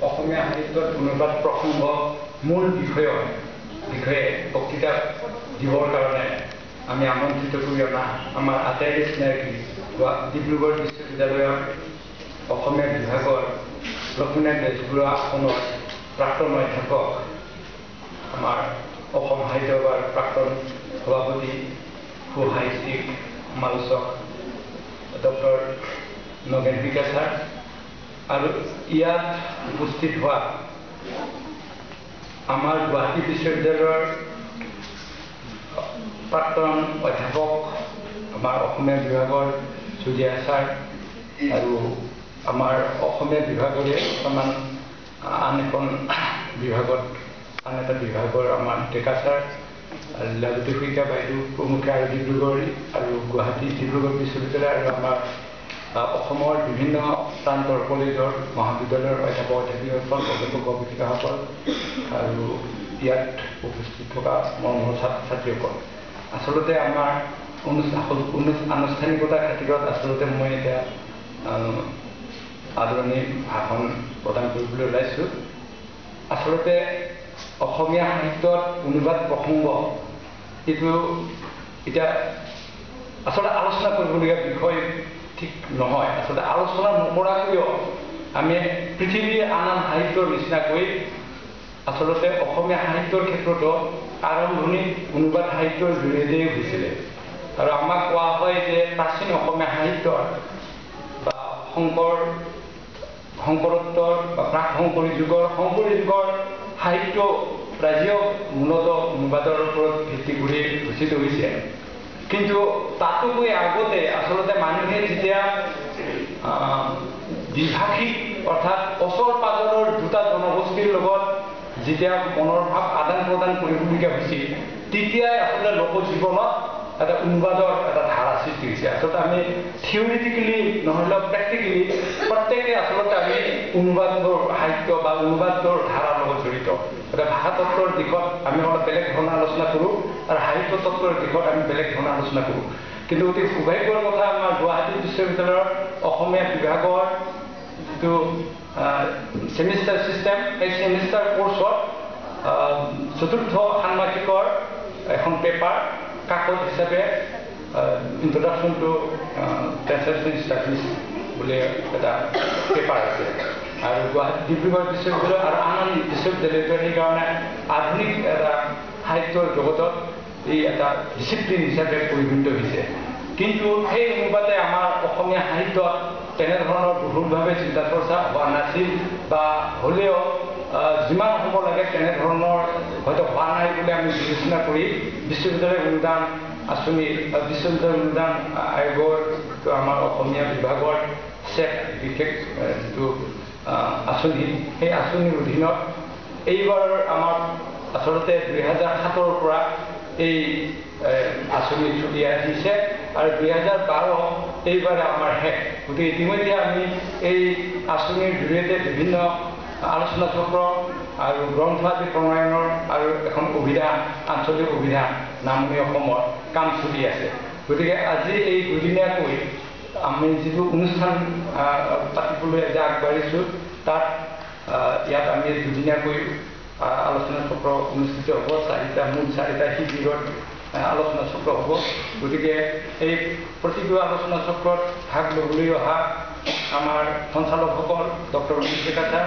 অসমীয়া সাহিত্যত অনুবাদ প্ৰসংগ মূল বিষয়ে বক্তৃতা দিবৰ কাৰণে আমি আমন্ত্ৰিত কৰি অনা আমাৰ আটাইৰে চিনাকি ডিব্ৰুগড় বিশ্ববিদ্যালয়ৰ অসমীয়া বিভাগৰ লক্ষ্মীনাথ বেজবৰুৱা আসনৰ প্ৰাক্তন অধ্যাপক আমাৰ অসম সাহিত্য সভাৰ প্ৰাক্তন সভাপতি সু-সাহিত্যিক সমালোচক ডক্টৰ নগেন ভূঞা ছাৰ আৰু ইয়াত উপস্থিত হোৱা আমাৰ গুৱাহাটী বিশ্ববিদ্যালয়ৰ প্ৰাক্তন অধ্যাপক আমাৰ অসমীয়া বিভাগৰ চুতীয়া ছাৰ আৰু আমাৰ অসমীয়া বিভাগৰে বৰ্তমান আন এটা বিভাগৰ আমাৰ ডেকা ছাৰ লালুটি শইকীয়া বাইদেউ প্ৰমুখ্যে আৰু ডিব্ৰুগড় বিশ্ববিদ্যালয় আৰু আমাৰ অসমৰ বিভিন্ন প্ৰান্তৰ কলেজৰ মহাবিদ্যালয়ৰ অধ্যাপক অধ্যাপিকাসকল গৱেষক গৱেষিকাসকল আৰু ইয়াত উপস্থিত থকা মৰমৰ ছাত্ৰ ছাত্ৰীসকল আচলতে আমাৰ আনুষ্ঠানিকতাৰ খাতিৰত আচলতে মই এতিয়া আদৰণি ভাষণ প্ৰদান কৰিবলৈ ওলাইছোঁ। আচলতে অসমীয়া সাহিত্যত অনুবাদ প্ৰসংগ এইটো এতিয়া আচলতে আলোচনা কৰিবলগীয়া বিষয় ঠিক নহয়। আচলতে আলোচনা নকৰাকৈও আমি পৃথিৱীৰ আন সাহিত্যৰ নিচিনাকৈ আচলতে অসমীয়া সাহিত্যৰ ক্ষেত্ৰতো আৰম্ভণি অনুবাদ সাহিত্যৰ জৰিয়তেই হৈছিলে আৰু আমাক কোৱা হয় যে প্ৰাচীন অসমীয়া সাহিত্যৰ বা শংকৰোত্তৰ বা প্ৰাক শংকৰী যুগৰ সাহিত্য ৰাজ্য মূলতঃ অনুবাদৰ ওপৰত ভিত্তি কৰি ৰচিত হৈছে। কিন্তু তাতোকৈ আগতে আচলতে মানুহে যেতিয়া দ্বিভাষিক অৰ্থাৎ ওচৰ পাজৰৰ দুটা জনগোষ্ঠীৰ লগত যেতিয়া মনৰ ভাৱ আদান প্ৰদান কৰিবলগীয়া হৈছিল তেতিয়াই আচলতে লোকজীৱনত এটা অনুবাদৰ এটা ধাৰা সৃষ্টি হৈছে। আচলতে আমি থিয়ৰিটিকেলি নহ'লেও প্ৰেক্টিকেলি প্ৰত্যেকে আচলতে আমি অনুবাদৰ সাহিত্য বা অনুবাদৰ ধাৰাৰ লগত জড়িত। এটা ভাষা তত্ত্বৰ দিশত আমি অলপ বেলেগ ধৰণে আলোচনা কৰোঁ আৰু সাহিত্য তত্ত্বৰ দিশত আমি বেলেগ ধৰণে আলোচনা কৰোঁ। কিন্তু অতি সৌভাগ্যৰ কথা আমাৰ গুৱাহাটী বিশ্ববিদ্যালয়ৰ অসমীয়া বিভাগৰ যিটো ছেমিষ্টাৰ ছিষ্টেম সেই ছেমিষ্টাৰ কৰ্চত চতুৰ্থ ষান্মাসিকৰ এখন পেপাৰ কাকত হিচাপে ইন্ট্ৰডাকশ্যন টু ট্ৰেন্সলেশ্যন ষ্টাডিজ বুলি এটা পেপাৰ আছে আৰু ডিব্ৰুগড় বিশ্ববিদ্যালয় আৰু আন বিশ্ববিদ্যালয়টো সেইকাৰণে আধুনিক এটা সাহিত্যৰ জগতত এই এটা ডিচিপ্লিন হিচাপে পৰিগণিত হৈছে। কিন্তু সেই অনুপাতে আমাৰ অসমীয়া সাহিত্যত তেনেধৰণৰ বহুলভাৱে চিন্তা চৰ্চা হোৱা নাছিল বা হ'লেও যিমান হ'ব লাগে তেনেধৰণৰ হয়তো হোৱা নাই বুলি আমি বিবেচনা কৰি বিশ্ববিদ্যালয় অনুদান আঁচনি বিশ্ববিদ্যালয় অনুদান আয়োগৰ আমাৰ অসমীয়া বিভাগৰ চেক বিশেষ যিটো আঁচনি সেই আঁচনিৰ অধীনত এইবাৰ আমাৰ আচলতে 2007ৰ পৰা এই আঁচনি চলি আহিছে আৰু 2012 এইবাৰে আমাৰ শেষ। গতিকে ইতিমধ্যে আমি এই আঁচনিৰ জৰিয়তে বিভিন্ন আলোচনা চক্ৰ আৰু গ্ৰন্থ আদি প্ৰণয়নৰ আৰু এখন অভিধান আঞ্চলিক অভিধান নামনি অসমৰ কাম চলি আছে। গতিকে আজি এই দুদিনীয়াকৈ আমি যিটো অনুষ্ঠান পাতিবলৈ যে আগবাঢ়িছোঁ তাত ইয়াত আমি দুদিনীয়াকৈ আলোচনা চক্ৰ অনুষ্ঠিত হ'ব। মূল চাৰিটা শিবিৰত আলোচনা চক্ৰ হ'ব। গতিকে এই প্ৰতিটো আলোচনা চক্ৰত ভাগ ল'বলৈ অহা আমাৰ সঞ্চালকসকল ডক্টৰ মনীষ ডেকা ছাৰ